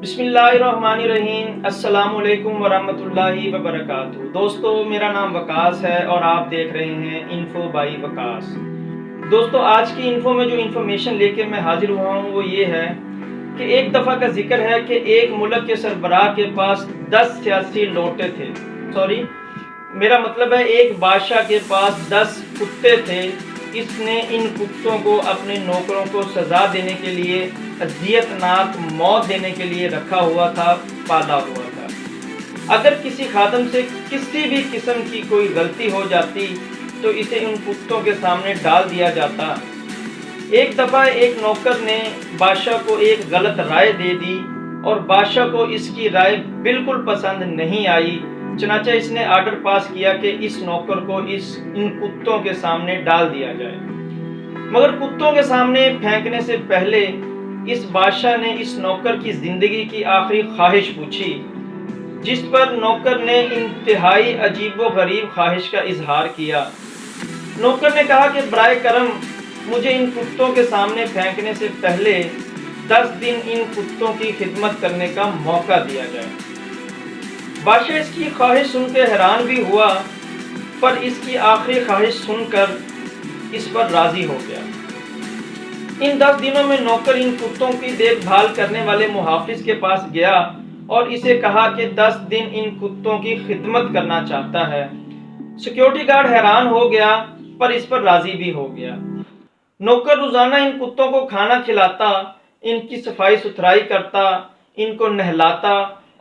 بسم اللہ الرحمن الرحیم۔ السلام علیکم ورحمۃ اللہ وبرکاتہ۔ دوستو، میرا نام وقاص ہے اور آپ دیکھ رہے ہیں انفو بائی وقاص۔ دوستو، آج کی انفو میں جو انفارمیشن لے کے میں حاضر ہوا ہوں وہ یہ ہے کہ ایک دفعہ کا ذکر ہے کہ ایک ملک کے سربراہ کے پاس 10 سیاسی لوٹے تھے۔ میرا مطلب ہے ایک بادشاہ کے پاس 10 کتے تھے۔ اس نے ان کتوں کو اپنے نوکروں کو سزا دینے کے لیے، اذیت ناک موت دینے کے لیے رکھا ہوا تھا، پالا ہوا تھا۔ اگر کسی خادم سے کسی بھی قسم کی کوئی غلطی ہو جاتی تو اسے ان کتوں کے سامنے ڈال دیا جاتا۔ ایک دفعہ ایک نوکر نے بادشاہ کو ایک غلط رائے دے دی اور بادشاہ کو اس کی رائے بالکل پسند نہیں آئی، چنانچہ اس نے آرڈر پاس کیا کہ اس نوکر کو ان کتوں کے سامنے ڈال دیا جائے۔ مگر کتوں کے سامنے پھینکنے سے پہلے اس بادشاہ نے اس نوکر کی زندگی کی آخری خواہش پوچھی، جس پر نوکر نے انتہائی عجیب و غریب خواہش کا اظہار کیا۔ نوکر نے کہا کہ برائے کرم مجھے ان کتوں کے سامنے پھینکنے سے پہلے 10 دن ان کتوں کی خدمت کرنے کا موقع دیا جائے۔ بادشاہ اس کی خواہش سن کے حیران بھی ہوا، پر اس کی آخری خواہش سن کر اس پر راضی ہو گیا۔ ان 10 دنوں میں نوکر ان کتوں کی دیکھ بھال کرنے والے محافظ کے پاس گیا اور اسے کہا کہ 10 دن ان کتوں کی خدمت کرنا چاہتا ہے۔ سیکیورٹی گارڈ حیران ہو گیا پر اس پر راضی بھی ہو گیا۔ نوکر روزانہ ان کتوں کو کھانا کھلاتا، ان کی صفائی ستھرائی کرتا، ان کو نہلاتا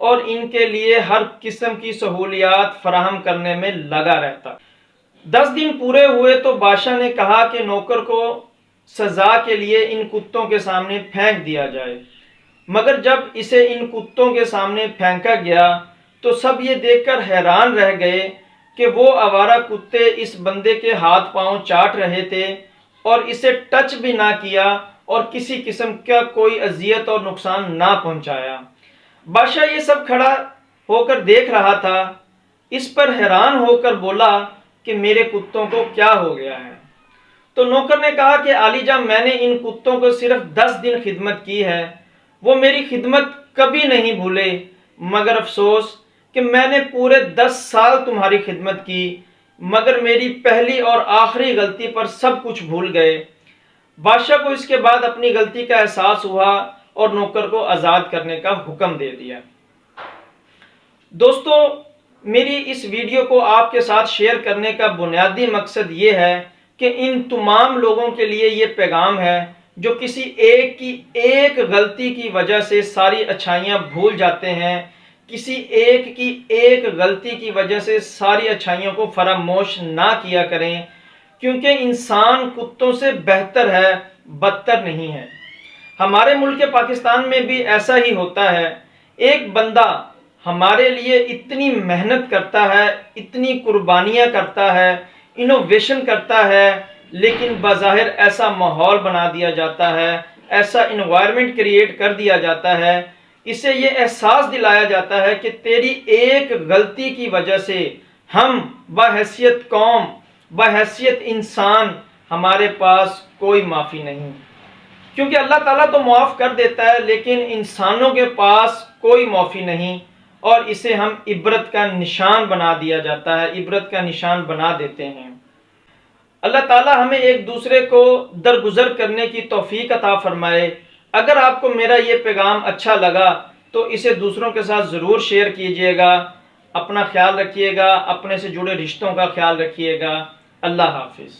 اور ان کے لیے ہر قسم کی سہولیات فراہم کرنے میں لگا رہتا۔ 10 دن پورے ہوئے تو بادشاہ نے کہا کہ نوکر کو سزا کے لیے ان کتوں کے سامنے پھینک دیا جائے۔ مگر جب اسے ان کتوں کے سامنے پھینکا گیا تو سب یہ دیکھ کر حیران رہ گئے کہ وہ آوارہ کتے اس بندے کے ہاتھ پاؤں چاٹ رہے تھے اور اسے ٹچ بھی نہ کیا اور کسی قسم کا کوئی اذیت اور نقصان نہ پہنچایا۔ بادشاہ یہ سب کھڑا ہو کر دیکھ رہا تھا۔ اس پر حیران ہو کر بولا کہ میرے کتوں کو کیا ہو گیا ہے؟ تو نوکر نے کہا کہ عالی جان، میں نے ان کتوں کو صرف 10 دن خدمت کی ہے، وہ میری خدمت کبھی نہیں بھولے، مگر افسوس کہ میں نے پورے 10 سال تمہاری خدمت کی، مگر میری پہلی اور آخری غلطی پر سب کچھ بھول گئے۔ بادشاہ کو اس کے بعد اپنی غلطی کا احساس ہوا اور نوکر کو آزاد کرنے کا حکم دے دیا۔ دوستو، میری اس ویڈیو کو آپ کے ساتھ شیئر کرنے کا بنیادی مقصد یہ ہے کہ ان تمام لوگوں کے لیے یہ پیغام ہے جو کسی ایک کی ایک غلطی کی وجہ سے ساری اچھائیاں بھول جاتے ہیں، کسی ایک کی ایک غلطی کی وجہ سے ساری اچھائیوں کو فراموش نہ کیا کریں، کیونکہ انسان کتوں سے بہتر ہے، بدتر نہیں ہے۔ ہمارے ملک پاکستان میں بھی ایسا ہی ہوتا ہے۔ ایک بندہ ہمارے لیے اتنی محنت کرتا ہے، اتنی قربانیاں کرتا ہے، انوویشن کرتا ہے، لیکن بظاہر ایسا ماحول بنا دیا جاتا ہے، ایسا انوائرمنٹ کریٹ کر دیا جاتا ہے، اسے یہ احساس دلایا جاتا ہے کہ تیری ایک غلطی کی وجہ سے ہم بحیثیت قوم، بحیثیت انسان، ہمارے پاس کوئی معافی نہیں، کیونکہ اللہ تعالیٰ تو معاف کر دیتا ہے لیکن انسانوں کے پاس کوئی معافی نہیں، اور اسے ہم عبرت کا نشان بنا دیا جاتا ہے، عبرت کا نشان بنا دیتے ہیں۔ اللہ تعالیٰ ہمیں ایک دوسرے کو درگزر کرنے کی توفیق عطا فرمائے۔ اگر آپ کو میرا یہ پیغام اچھا لگا تو اسے دوسروں کے ساتھ ضرور شیئر کیجیے گا۔ اپنا خیال رکھیے گا، اپنے سے جڑے رشتوں کا خیال رکھیے گا۔ اللہ حافظ۔